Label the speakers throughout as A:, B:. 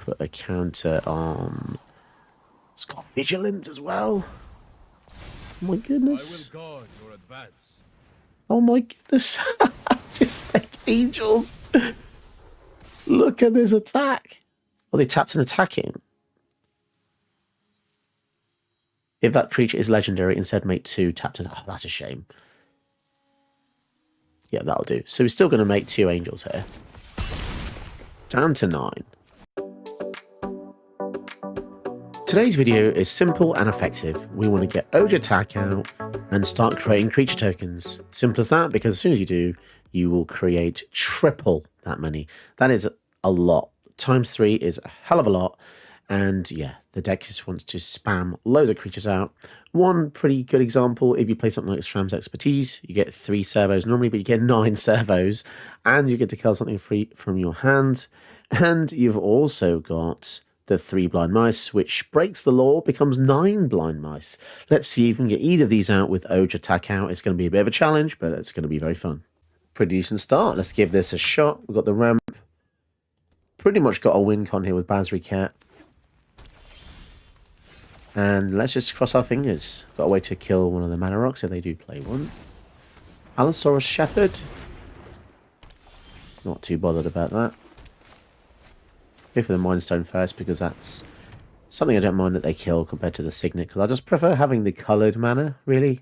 A: put a counter on. It's got vigilant as well. Oh my goodness.
B: I will guard your advance.
A: Oh my goodness. Just make angels. Look at this attack. Well, they tapped an attacking. If that creature is legendary, instead make 2 tapped an... Oh, that's a shame. Yeah, that'll do. So we're still going to make 2 angels here. Down to 9. Today's video is simple and effective. We want to get Ojer attack out and start creating creature tokens. Simple as that, because as soon as you do, you will create triple that many. That is a lot. Times 3 is a hell of a lot. And yeah, the deck just wants to spam loads of creatures out. One pretty good example, if you play something like Stram's Expertise, you get 3 servos normally, but you get 9 servos. And you get to kill something free from your hand. And you've also got the 3 blind mice, which breaks the law, becomes 9 blind mice. Let's see if we can get either of these out with Ojer attack out. It's going to be a bit of a challenge, but it's going to be very fun. Pretty decent start. Let's give this a shot. We've got the ramp. Pretty much got a win con here with Basri Cat. And let's just cross our fingers. Got a way to kill one of the mana rocks if they do play one. Allosaurus Shepherd. Not too bothered about that. Go for the Mind Stone first, because that's something I don't mind that they kill compared to the Signet, because I just prefer having the coloured mana, really.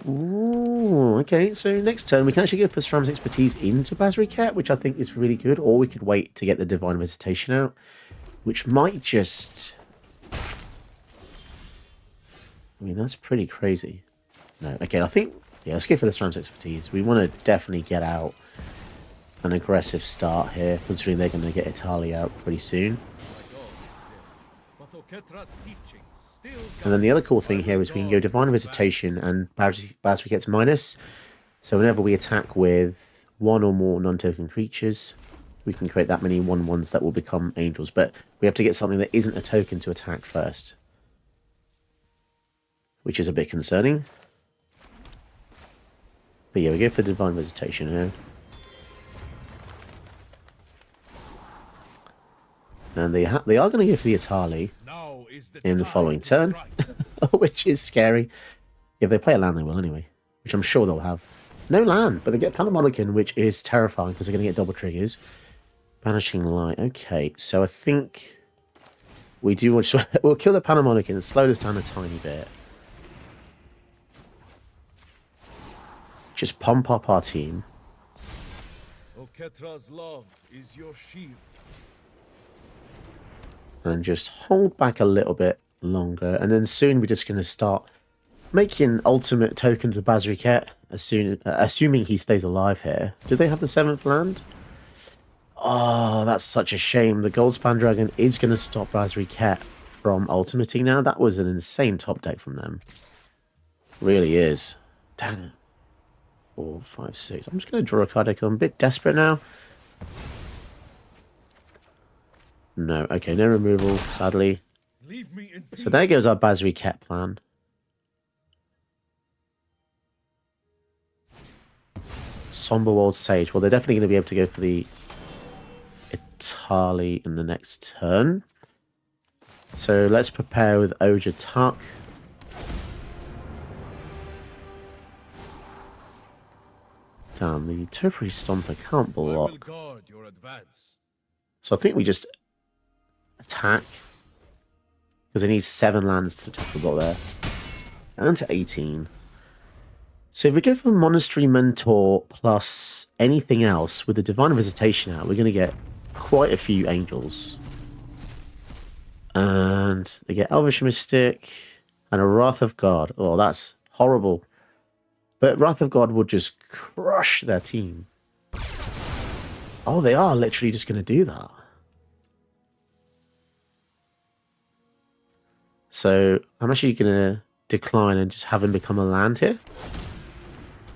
A: Ooh, okay, so next turn we can actually go for Stram's Expertise into Basri Cat, which I think is really good, or we could wait to get the Divine Visitation out, which might just... I mean, that's pretty crazy. No, okay, I think... Yeah, let's go for the Stram's Expertise. We want to definitely get out an aggressive start here, considering they're going to get Italy out pretty soon. And then the other cool thing here is we can go Divine Visitation and Basri gets minus. So whenever we attack with 1 or more non-token creatures, we can create that many 1/1s that will become angels. But we have to get something that isn't a token to attack first, which is a bit concerning. But yeah, we go for Divine Visitation here. And they are going to go for the Atali in the following turn, which is scary. If they play a land, they will anyway, which I'm sure they'll have. No land, but they get Panamonican, which is terrifying because they're going to get double triggers. Banishing Light. Okay, so I think we do want to... We'll kill the Panamonican and slow this down a tiny bit. Just pump up our team.
B: Oketra's love is your shield.
A: And just hold back a little bit longer. And then soon we're just going to start making ultimate tokens with Basri Cat, assuming he stays alive here. Do they have the 7th land? Oh, that's such a shame. The Goldspan Dragon is going to stop Basri Cat from ultimating now. That was an insane top deck from them. Really is. Damn. 4, 5, 6. I'm just going to draw a card deck. I'm a bit desperate now. No, okay, no removal, sadly. So there goes our Basri Cat plan. Somberwold Sage. Well, they're definitely going to be able to go for the Itali in the next turn. So let's prepare with Ojer Tuck. Damn, the Topiary Stomper can't block. So I think we just attack, because it needs 7 lands to attack the block there. Down to 18. So if we go for Monastery Mentor plus anything else with the Divine Visitation out, we're going to get quite a few angels. And they get Elvish Mystic and a Wrath of God. Oh, that's horrible. But Wrath of God would just crush their team. Oh, they are literally just going to do that. So I'm actually going to decline and just have him become a land here.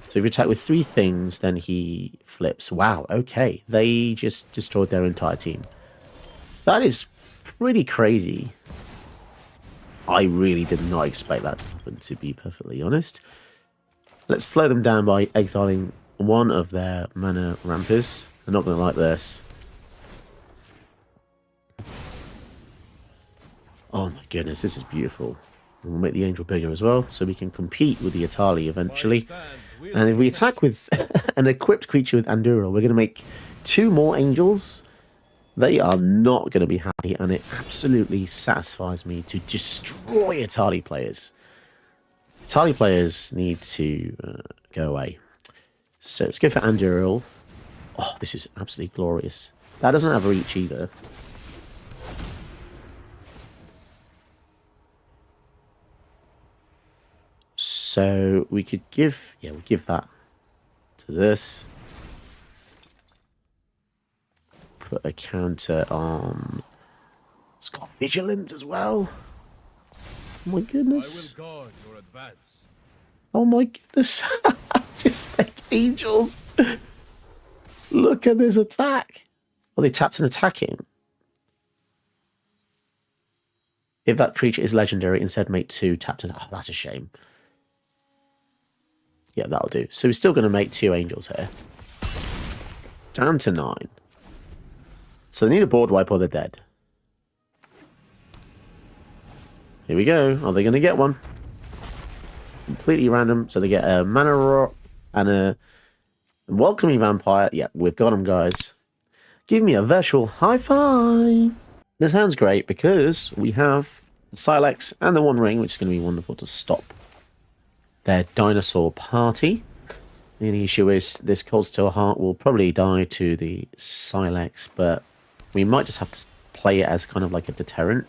A: So if you attack with 3 things, then he flips. Wow, okay. They just destroyed their entire team. That is pretty crazy. I really did not expect that to happen, to be perfectly honest. Let's slow them down by exiling one of their mana rampers. They're not going to like this. Oh my goodness, this is beautiful. We'll make the angel bigger as well, so we can compete with the Atali eventually. And if we attack with an equipped creature with Anduril, we're going to make 2 more angels. They are not going to be happy, and it absolutely satisfies me to destroy Atali players. Atali players need to go away. So let's go for Anduril. Oh, this is absolutely glorious. That doesn't have reach either. So we could give, yeah, we'll give that to this. Put a counter on. It's got vigilant as well. Oh my goodness.
B: I will guard your advance.
A: Oh my goodness. Just make angels. Look at this attack. Oh, they tapped an attacking. If that creature is legendary, instead make 2 tapped an. Oh, that's a shame. Yeah, that'll do. So we're still going to make 2 angels here. Down to 9. So they need a board wipe or they're dead. Here we go. Are they going to get one? Completely random. So they get a mana rock and a welcoming vampire. Yeah, we've got them, guys. Give me a virtual high five. This sounds great because we have the Silex and the One Ring, which is going to be wonderful to stop their dinosaur party. The only issue is this Cold Steel Heart will probably die to the Silex, but we might just have to play it as kind of like a deterrent.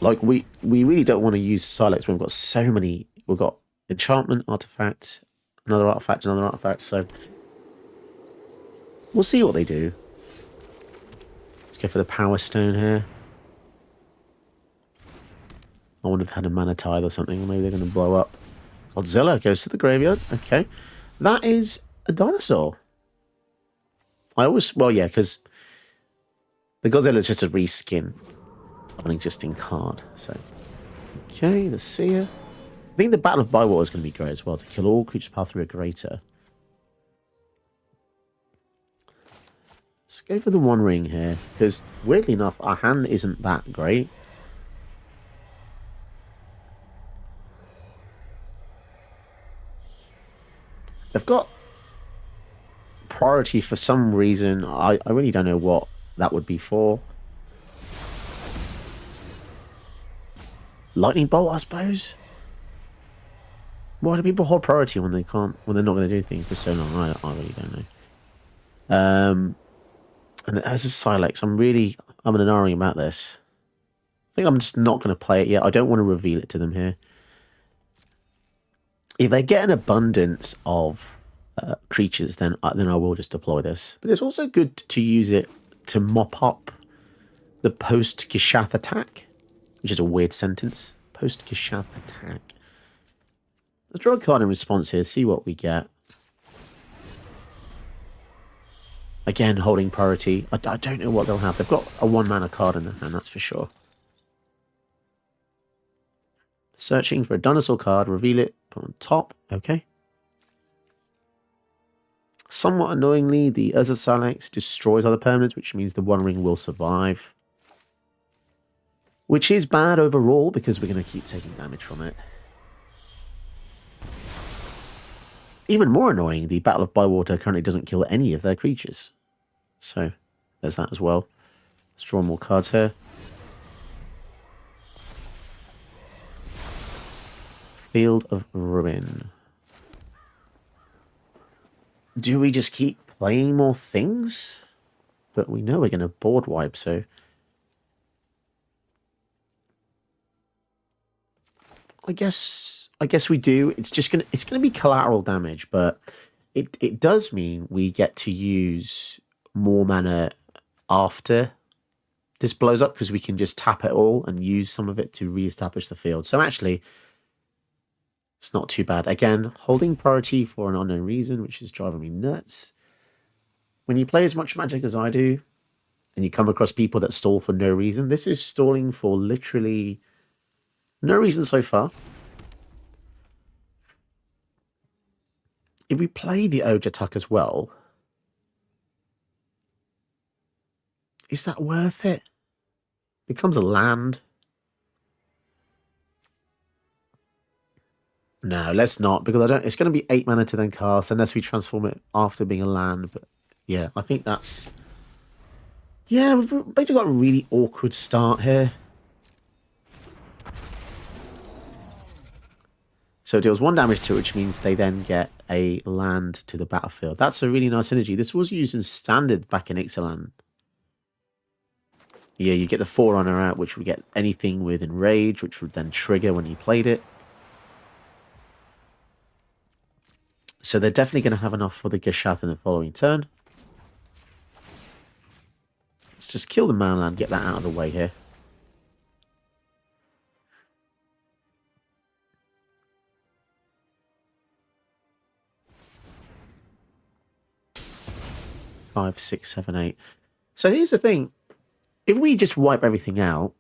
A: Like, we really don't want to use Silex when we've got so many. We've got enchantment, artifact, another artifact, so we'll see what they do. Let's go for the Power Stone here. I wonder if they had a mana tithe or something, or maybe they're going to blow up. Godzilla goes to the graveyard. Okay. That is a dinosaur. I always... Well, yeah, because the Godzilla is just a reskin of an existing card. So, okay, the Seer. I think the Battle of Bywater is going to be great as well, to kill all creatures path through a greater. Let's go for the One Ring here, because weirdly enough, our hand isn't that great. They've got priority for some reason. I really don't know what that would be for. Lightning Bolt, I suppose. Why do people hold priority when they can't, when they're not going to do anything for so long? I really don't know. And as a Silex, I'm in an hurry about this. I think I'm just not going to play it yet. I don't want to reveal it to them here. If they get an abundance of creatures, then I will just deploy this. But it's also good to use it to mop up the post-Gishath attack, which is a weird sentence. Post-Gishath attack. Let's draw a card in response here, see what we get. Again, holding priority. I don't know what they'll have. They've got a 1-mana card in their hand, that's for sure. Searching for a dinosaur card, reveal it, put on top. Okay. Somewhat annoyingly, the Urza Silex destroys other permanents, which means the One Ring will survive. Which is bad overall, because we're going to keep taking damage from it. Even more annoying, the Battle of Bywater currently doesn't kill any of their creatures. So, there's that as well. Let's draw more cards here. Field of Ruin. Do we just keep playing more things? But we know we're going to board wipe, so... I guess we do. It's gonna be collateral damage, but it does mean we get to use more mana after this blows up, because we can just tap it all and use some of it to re-establish the field. So actually, it's not too bad. Again, holding priority for an unknown reason, which is driving me nuts. When you play as much Magic as I do, and you come across people that stall for no reason, this is stalling for literally no reason so far. If we play the Ojer Tuck as well, is that worth it? Becomes a land. No, let's not, because I don't. It's going to be 8 mana to then cast, unless we transform it after being a land. But yeah, I think that's... Yeah, we've basically got a really awkward start here. So it deals 1 damage to it, which means they then get a land to the battlefield. That's a really nice synergy. This was used in standard back in Ixalan. Yeah, you get the Forerunner out, which would get anything with Enrage, which would then trigger when you played it. So they're definitely going to have enough for the Geshath in the following turn. Let's just kill the Manland, get that out of the way here. Five, six, 7, 8. So here's the thing. If we just wipe everything out,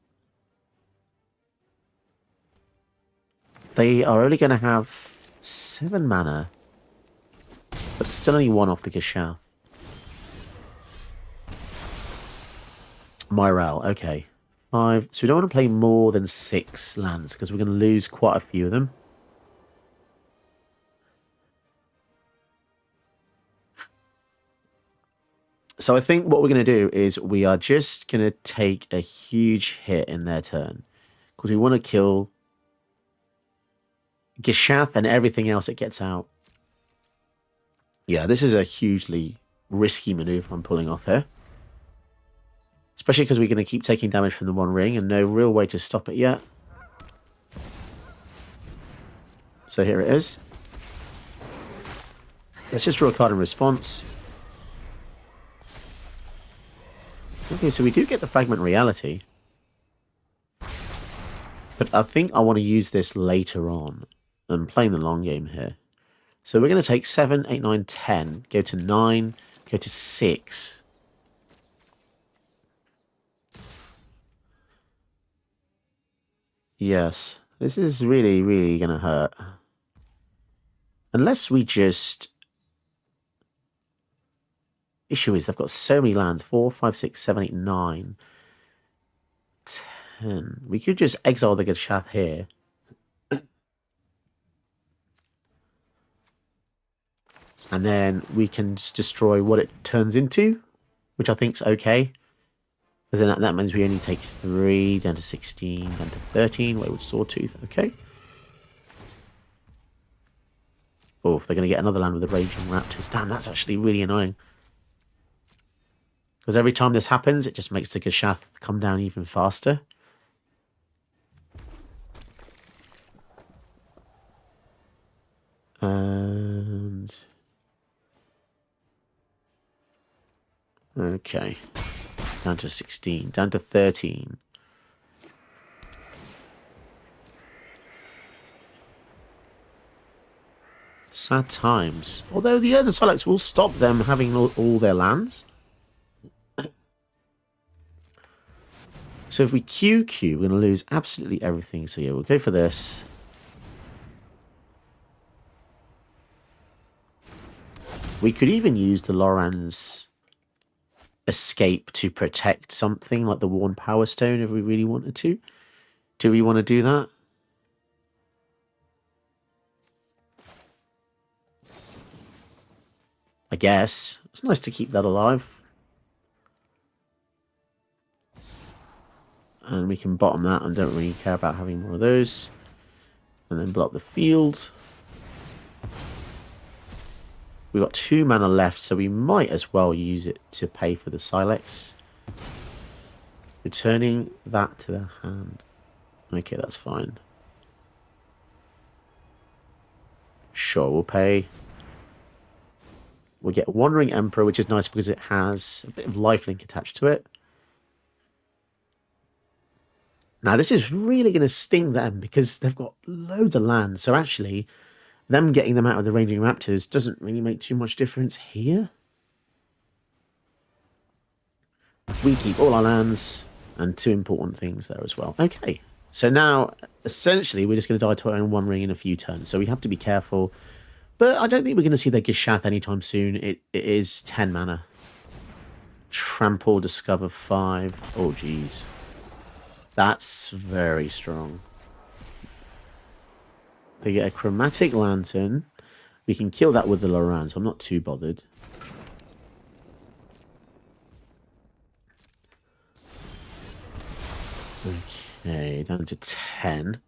A: they are only going to have 7 mana. But there's still only 1 off the Geshath. Myral, okay. 5. So we don't want to play more than 6 lands, because we're going to lose quite a few of them. So I think what we're going to do is we are just going to take a huge hit in their turn. Because we want to kill Geshath and everything else it gets out. Yeah, this is a hugely risky maneuver I'm pulling off here. Especially because we're going to keep taking damage from the 1 ring and no real way to stop it yet. So here it is. Let's just draw a card in response. Okay, so we do get the Fragment Reality. But I think I want to use this later on. I'm playing the long game here. So we're going to take 7, 8, 9, 10, go to 9, go to 6. Yes, this is really, really going to hurt. Unless we just... Issue is they've got so many lands. 4, 5, 6, 7, 8, 9, 10. We could just exile the Geshath here. And then we can just destroy what it turns into, which I think's okay. Because then that means we only take 3, down to 16, down to 13. Wayward Sawtooth, okay. Oh, if they're going to get another land with the Raging Raptors. Damn, that's actually really annoying. Because every time this happens, it just makes the Geshath come down even faster. And... okay. Down to 16. Down to 13. Sad times. Although the Urza Solix will stop them having all their lands. So if we QQ, we're going to lose absolutely everything. So yeah, we'll go for this. We could even use the Loran's escape to protect something like the Worn Power Stone if we really wanted to. Do we want to do that? I guess. It's nice to keep that alive. And we can bottom that and don't really care about having more of those. And then block the field. We've got 2 mana left, so we might as well use it to pay for the Silex. Returning that to their hand. Okay, that's fine. Sure, we'll pay. We'll get Wandering Emperor, which is nice because it has a bit of lifelink attached to it. Now, this is really going to sting them because they've got loads of land. So actually, them getting them out of the Raging Raptors doesn't really make too much difference here. We keep all our lands and 2 important things there as well. Okay, so now, essentially, we're just going to die to our own 1 ring in a few turns. So we have to be careful. But I don't think we're going to see their Geshath anytime soon. It is 10 mana. Trample, Discover 5. Oh, geez. That's very strong. They get a chromatic lantern. We can kill that with the Loran, so I'm not too bothered. Okay, down to 10.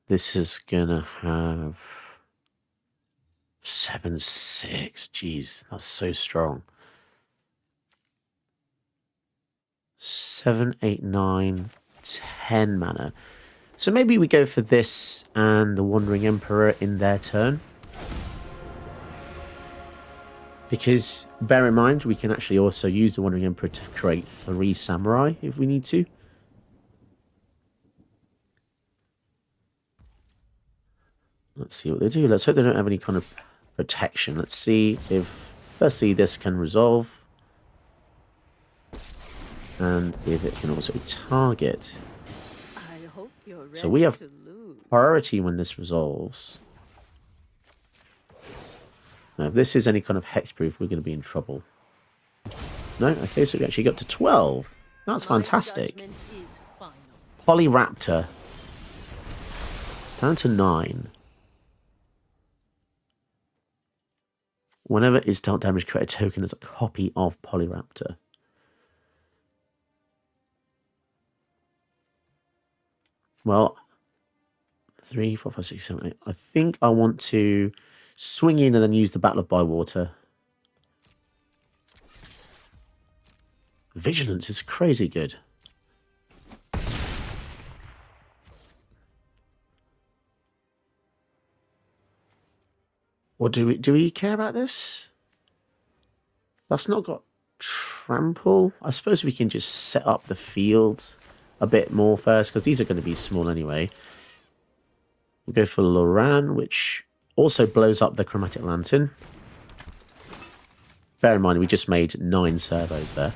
A: This is gonna have 7, 6. Jeez, that's so strong. 7, 8, 9, 10 mana. So maybe we go for this and the Wandering Emperor in their turn. Because, bear in mind, we can actually also use the Wandering Emperor to create 3 Samurai if we need to. Let's see what they do. Let's hope they don't have any kind of protection. Let's see if, firstly, this can resolve. And if it can also target.
C: I hope you're ready
A: So we have
C: to lose.
A: priority when this resolves. Now, if this is any kind of hexproof, we're going to be in trouble. No? Okay, so we actually got to 12. That's
C: My
A: fantastic.
C: judgment is final.
A: Polyraptor. Down to 9. Whenever it's dealt damage, create a token as a copy of Polyraptor. Well, 3, 4, 5, 6, 7, 8. I think I want to swing in and then use the Battle of Bywater. Vigilance is crazy good. Or do we care about this? That's not got trample. I suppose we can just set up the field a bit more first, because these are going to be small anyway. We'll go for Loran, which also blows up the Chromatic Lantern. Bear in mind, we just made 9 servos there.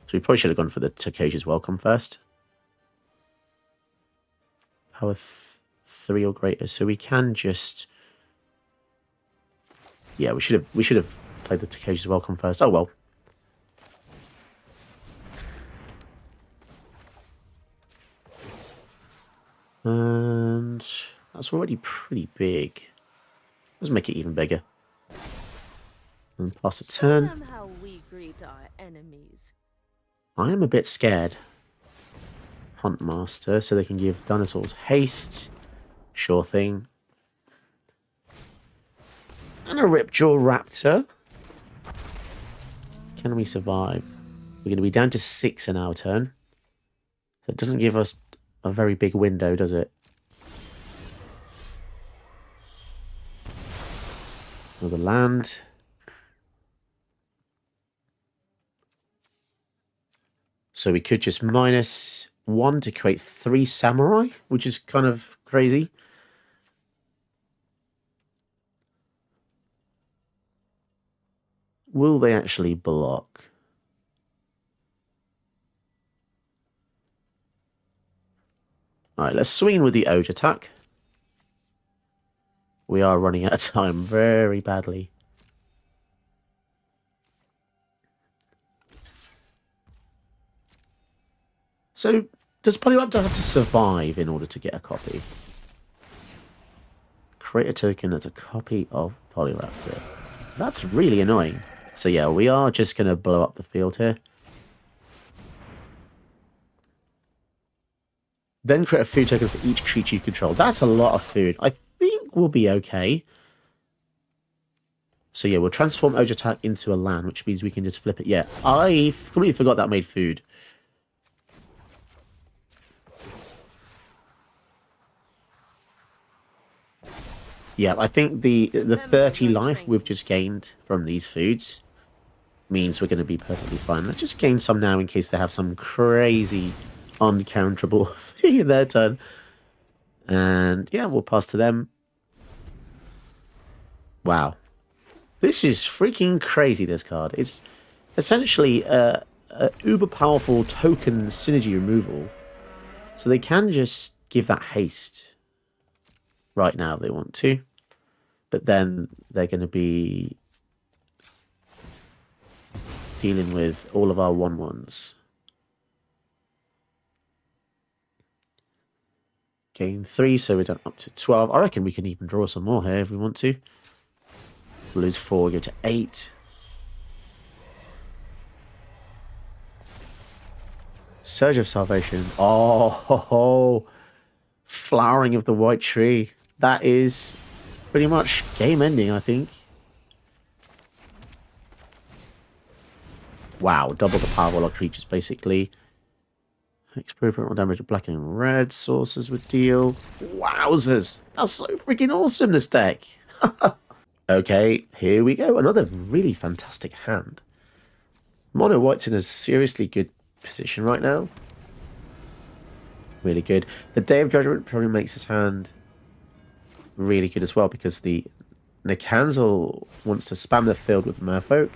A: So we probably should have gone for the Takeshi's Welcome first. Power 3 or greater. So we can just... Yeah, we should have played the Takeshi's Welcome first. Oh well. And that's already pretty big. Let's make it even bigger. And pass a turn.
C: Somehow we greet our enemies.
A: I am a bit scared. Huntmaster, so they can give dinosaurs haste. Sure thing. And a Ripjaw Raptor. Can we survive? We're going to be down to 6 in our turn. So it doesn't give us a very big window, does it? Another land. So we could just -1 to create 3 samurai, which is kind of crazy. Will they actually block? Alright, let's swing in with the Ojer attack. We are running out of time very badly. So, does Polyraptor have to survive in order to get a copy? Create a token that's a copy of Polyraptor. That's really annoying. So yeah, we are just going to blow up the field here. Then create a food token for each creature you control. That's a lot of food. I think we'll be okay. So yeah, we'll transform Ojer attack into a land, which means we can just flip it. Yeah, I completely forgot that made food. Yeah, I think the 30 life we've just gained from these foods means we're going to be perfectly fine. Let's just gain some now in case they have some crazy uncounterable thing in their turn. And yeah, we'll pass to them. Wow. This is freaking crazy, this card. It's essentially a uber powerful token synergy removal. So they can just give that haste right now if they want to. But then they're going to be dealing with all of our 1/1s. gain 3, so we're down up to 12. I reckon we can even draw some more here if we want to. Lose 4, go to 8. Surge of Salvation. Oh, ho, ho. Flowering of the White Tree. That is pretty much game ending, I think. Wow, double the power of our creatures, basically. Expropriate damage to black and red sources would deal. Wowzers! That's so freaking awesome, this deck! Okay, here we go. Another really fantastic hand. Mono White's in a seriously good position right now. Really good. The Day of Judgment probably makes his hand really good as well, because the Nikanzel wants to spam the field with Merfolk.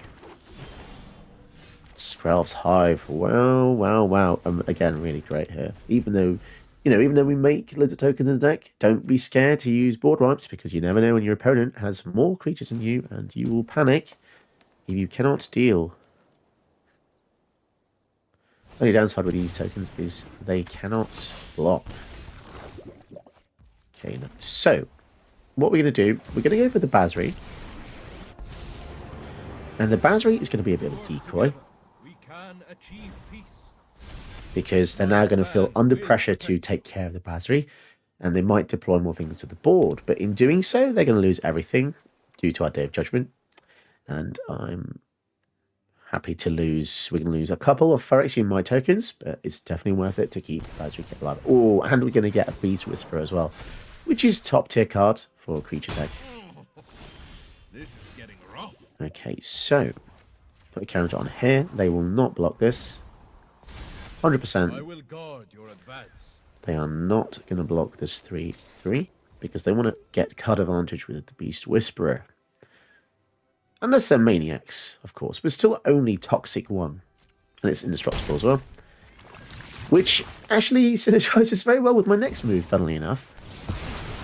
A: Skrelv's Hive. Wow, wow, wow. Again, really great here. Even though we make loads of tokens in the deck, don't be scared to use board wipes, because you never know when your opponent has more creatures than you, and you will panic if you cannot deal. Only downside with these tokens is they cannot block. Okay, nice. So, what we're going to do, we're going to go for the Basri. And the Basri is going to be a bit of a decoy, because they're now going to feel under pressure to take care of the Basri, and they might deploy more things to the board. But in doing so, they're going to lose everything due to our Day of Judgment. And I'm happy to lose. We can lose a couple of Phyrexian Might tokens, but it's definitely worth it to keep Basri kept alive. Oh, and we're going to get a Beast Whisperer as well, which is top tier card for a creature deck.
B: This is getting rough.
A: Okay, so put a counter on here. They will not block this. 100%.
B: I will guard your advance.
A: They are not going to block this 3/3 because they want to get card advantage with the Beast Whisperer. Unless they're maniacs, of course, but still only Toxic 1. And it's indestructible as well. Which actually synergizes very well with my next move, funnily enough.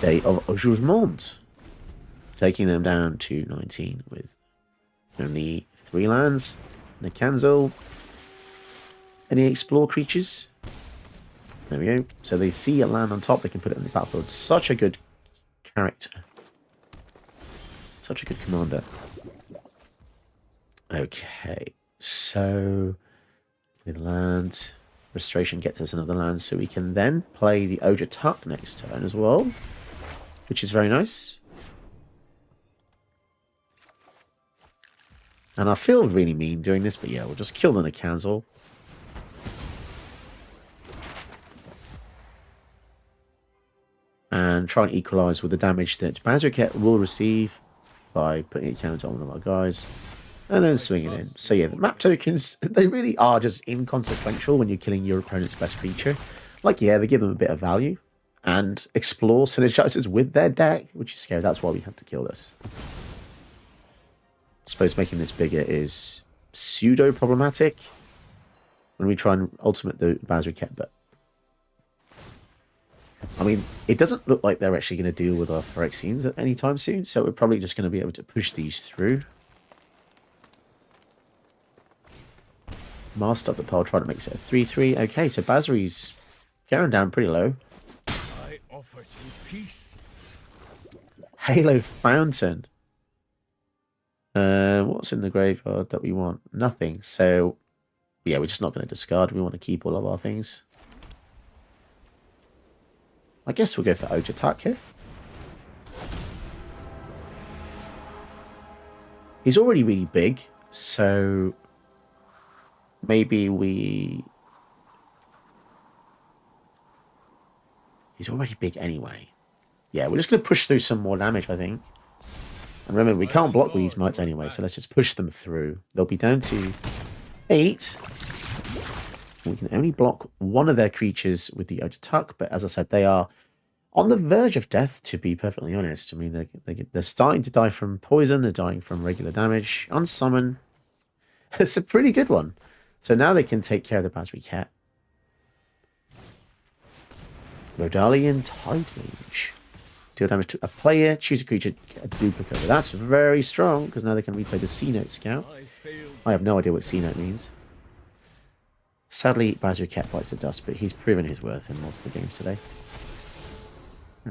A: Day of Jugement. Taking them down to 19 with only 3 lands. Nikanzel. Any explore creatures? There we go. So they see a land on top, they can put it in the battlefield. Such a good character. Such a good commander. Okay, so the land restoration gets us another land, so we can then play the Ojer Tuck next turn as well, which is very nice. And I feel really mean doing this, but yeah, we'll just kill the Nikanzel. And try and equalise with the damage that Bazooket will receive by putting a counter on one of our guys. And then swing it in. So yeah, the map tokens, they really are just inconsequential when you're killing your opponent's best creature. Like, yeah, they give them a bit of value. And explore synergizes with their deck, which is scary. That's why we have to kill this. I suppose making this bigger is pseudo-problematic when we try and ultimate the Bazooket, but I mean, it doesn't look like they're actually going to deal with our Phyrexians at any time soon, so we're probably just going to be able to push these through. Master up the pile, trying to make it a 3/3. Okay, so Basri's going down pretty low.
B: I offer you peace.
A: Halo Fountain. What's in the graveyard that we want? Nothing. So, yeah, we're just not going to discard. We want to keep all of our things. I guess we'll go for Ojer Tuck here. He's already really big, so maybe we... He's already big anyway. Yeah, we're just going to push through some more damage, I think. And remember, we can't block these mites anyway, so let's just push them through. They'll be down to 8. We can only block one of their creatures with the Ojer Tuck, but as I said, they are on the verge of death, to be perfectly honest. I mean, they're starting to die from poison, they're dying from regular damage. Unsummon. It's a pretty good one. So now they can take care of the Basri Cat. Rodalian Tidemage. Deal damage to a player, choose a creature, get a duplicate. But that's very strong, because now they can replay the C-Note Scout. I have no idea what C-Note means. Sadly, Bazooket bites the dust, but he's proven his worth in multiple games today.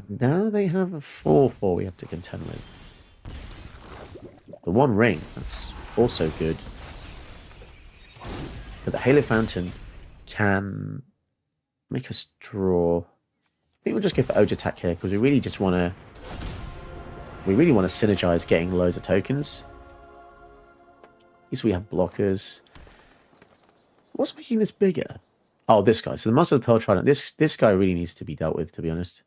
A: Now they have a 4/4 we have to contend with. The one ring, that's also good. But the Halo Fountain can make us draw. I think we'll just go for Ojer attack here because we really just want to. We really want to synergize getting loads of tokens. At least we have blockers. What's making this bigger? Oh, this guy. So the Master of the Pearl Trident. This guy really needs to be dealt with, to be honest.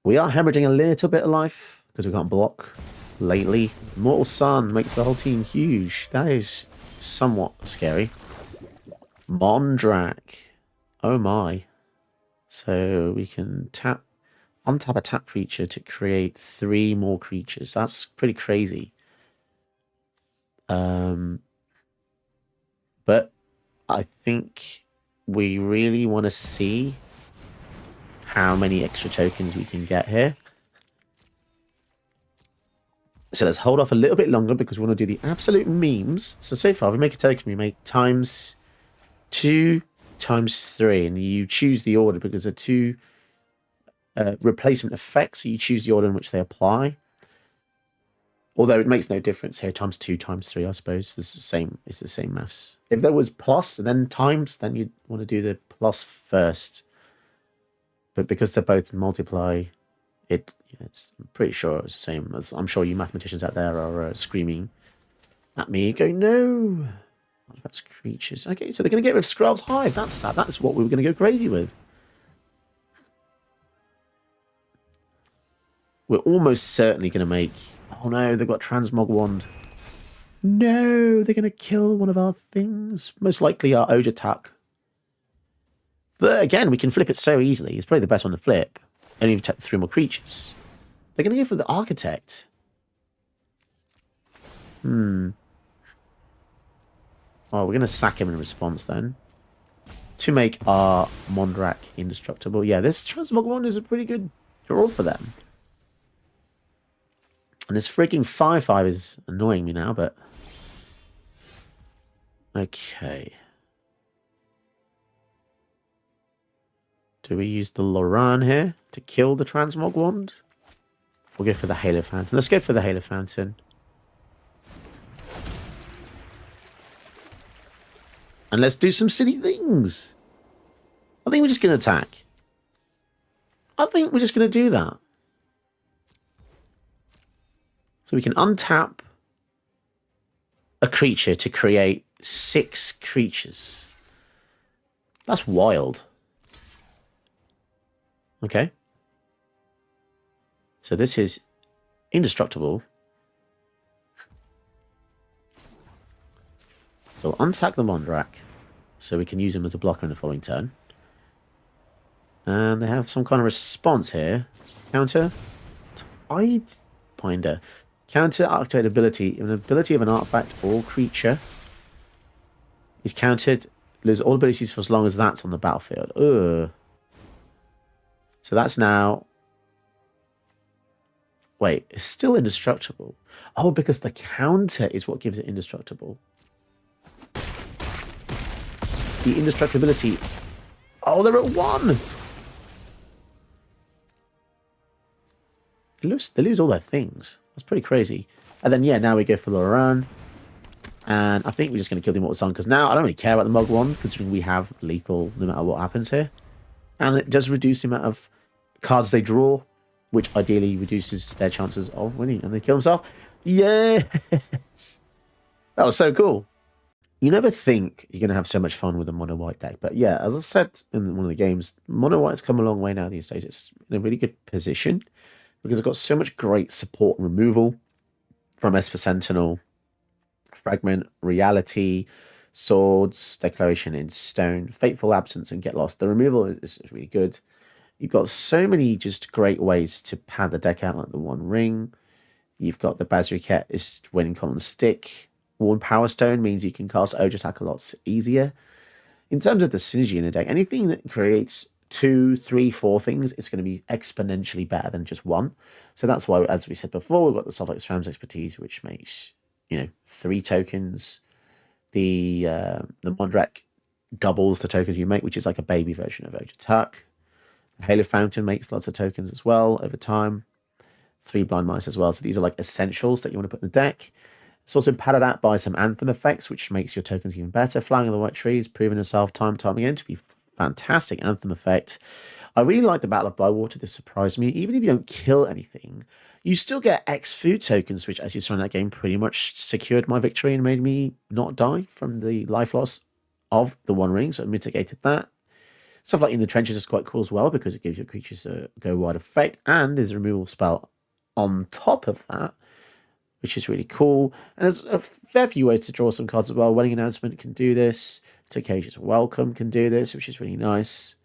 A: We are hemorrhaging a little bit of life because we can't block lately. Mortal Sun makes the whole team huge. That is somewhat scary. Mondrak. Oh my. So we can untap a tap creature to create 3 more creatures. That's pretty crazy. But I think we really want to see how many extra tokens we can get here. So let's hold off a little bit longer because we want to do the absolute memes. So far, we make a token, we make times 2 times 3, and you choose the order because they're 2 replacement effects, so you choose the order in which they apply. Although it makes no difference here, times 2 times 3, I suppose. It's the same maths. If there was plus and then times, then you'd want to do the plus first. But because they're both multiply, I'm pretty sure it's the same. I'm sure you mathematicians out there are screaming at me, going, no! That's creatures. Okay, so they're going to get rid of Skrelv's Hive. That's sad. That's what we were going to go crazy with. We're almost certainly going to make... Oh no, they've got Transmog Wand. No, they're going to kill one of our things. Most likely our Ojer attack. But again, we can flip it so easily. It's probably the best one to flip. Only take 3 more creatures. They're going to go for the Architect. Oh, we're going to sack him in response then. To make our Mondrak indestructible. Yeah, this Transmog Wand is a pretty good draw for them. And this freaking 5/5 is annoying me now, but... Okay. Do we use the Loran here to kill the Transmog Wand? We'll go for the Halo Fountain. Let's go for the Halo Fountain. And let's do some silly things. I think we're just going to attack. I think we're just going to do that. So we can untap a creature to create 6 creatures. That's wild. Okay. So this is indestructible. So we'll unsack the Mondrak so we can use him as a blocker in the following turn. And they have some kind of response here. Counter. Tidebinder. Counter activate ability. An ability of an artifact or creature is countered. Lose all abilities for as long as that's on the battlefield. Ugh. So that's now... Wait, it's still indestructible. Oh, because the counter is what gives it indestructible. The indestructibility... Oh, they're at 1! They lose all their things. That's pretty crazy. And then, yeah, now we go for Loran. And I think we're just going to kill the Immortal Sun, because now I don't really care about the Mug Wand, considering we have lethal no matter what happens here. And it does reduce the amount of cards they draw, which ideally reduces their chances of winning. And they kill themselves. Yes! That was so cool. You never think you're going to have so much fun with a mono white deck. But yeah, as I said in one of the games, mono white's come a long way now these days. It's in a really good position because I've got so much great support and removal from Esper Sentinel, Fragment, Reality, Swords, Declaration in Stone, Fateful Absence, and Get Lost. The removal is really good. You've got so many just great ways to pad the deck out, like the One Ring. You've got the Bazooket is winning common stick. Worn Power Stone means you can cast Ojer attack a lot easier. In terms of the synergy in the deck, anything that creates 2, 3, 4 things, it's going to be exponentially better than just 1. So that's why, as we said before, we've got the stuff like SRAM's Expertise, which makes, 3 tokens. The Mondrak doubles the tokens you make, which is like a baby version of Ojer attack. Halo Fountain makes lots of tokens as well over time. 3 Blind Mice as well. So these are like essentials that you want to put in the deck. It's also padded out by some Anthem effects, which makes your tokens even better. Flying on the White Trees, proving itself time and time again to be fantastic Anthem effect. I really like the Battle of Bywater. This surprised me. Even if you don't kill anything, you still get X food tokens, which, as you saw in that game, pretty much secured my victory and made me not die from the life loss of the One Ring, so it mitigated that. Stuff like In the Trenches is quite cool as well, because it gives your creatures a go wide effect, and is a removal spell on top of that, which is really cool. And there's a fair few ways to draw some cards as well. Wedding Announcement can do this. To Cage's Welcome can do this, which is really nice.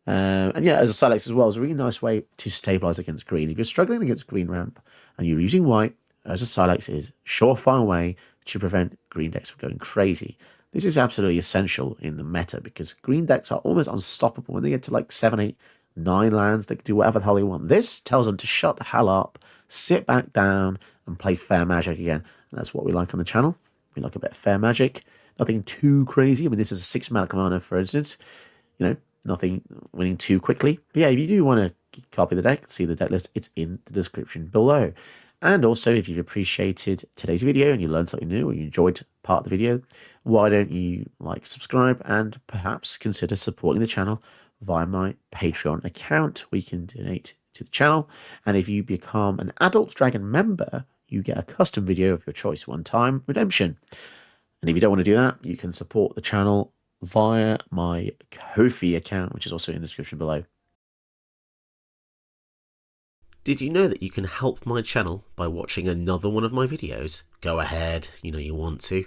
A: And yeah, as a Silex as well, is a really nice way to stabilize against green. If you're struggling against green ramp and you're using white, as a Silex is a surefire way to prevent green decks from going crazy. This is absolutely essential in the meta because green decks are almost unstoppable when they get to like 7, 8, 9 lands. They can do whatever the hell they want. This tells them to shut the hell up, sit back down, and play fair magic again. And that's what we like on the channel. We like a bit of fair magic. Nothing too crazy. I mean, this is a 6 mana commander, for instance. You know, nothing winning too quickly. But yeah, if you do want to copy the deck, see the deck list, it's in the description below. And also, if you've appreciated today's video and you learned something new or you enjoyed part of the video, why don't you like, subscribe, and perhaps consider supporting the channel via my Patreon account, where you can donate to the channel. And if you become an Adult Dragon member, you get a custom video of your choice, one-time redemption. And if you don't want to do that, you can support the channel via my Ko-fi account, which is also in the description below. Did you know that you can help my channel by watching another one of my videos? Go ahead, you know you want to.